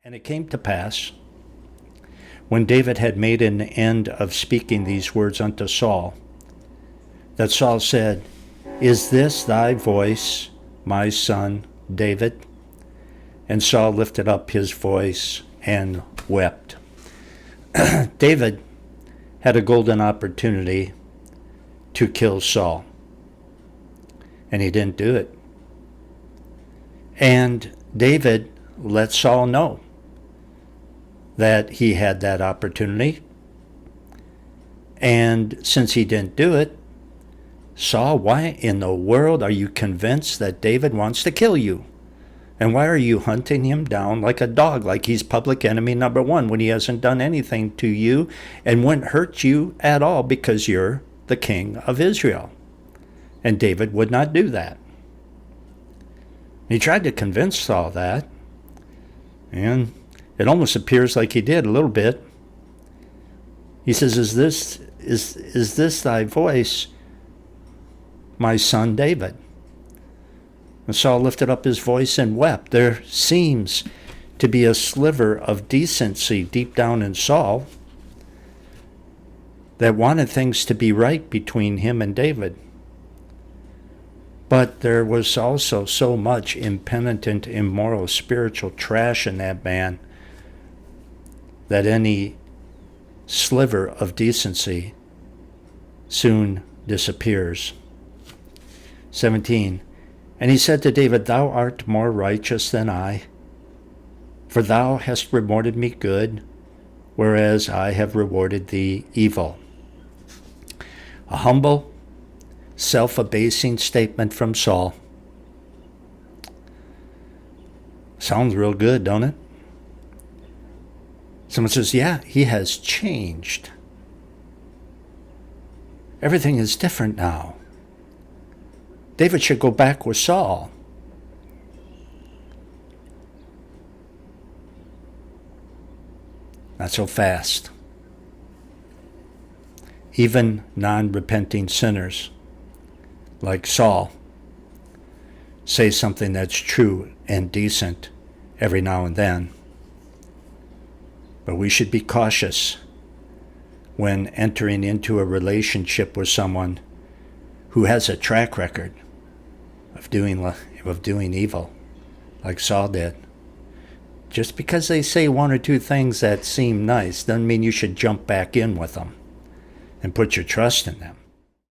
And it came to pass, when David had made an end of speaking these words unto Saul, that Saul said, Is this thy voice, my son David? And Saul lifted up his voice and wept. David had a golden opportunity to kill Saul, and he didn't do it. And David let Saul know that he had that opportunity. And since he didn't do it, Saul, why in the world are you convinced that David wants to kill you? And why are you hunting him down like a dog, like he's public enemy number one, when he hasn't done anything to you and wouldn't hurt you at all because you're the king of Israel? And David would not do that. He tried to convince Saul that, and it almost appears like he did a little bit. He says, Is this thy voice, my son David? And Saul lifted up his voice and wept. There seems to be a sliver of decency deep down in Saul that wanted things to be right between him and David. But there was also so much impenitent, immoral, spiritual trash in that man that any sliver of decency soon disappears. 17. And he said to David, Thou art more righteous than I, for thou hast rewarded me good, whereas I have rewarded thee evil. A humble, self-abasing statement from Saul. Sounds real good, don't it? Someone says, yeah, he has changed. Everything is different now. David should go back with Saul. Not so fast. Even non-repenting sinners like Saul say something that's true and decent every now and then. But we should be cautious when entering into a relationship with someone who has a track record of doing evil, like Saul did. Just because they say one or two things that seem nice doesn't mean you should jump back in with them and put your trust in them.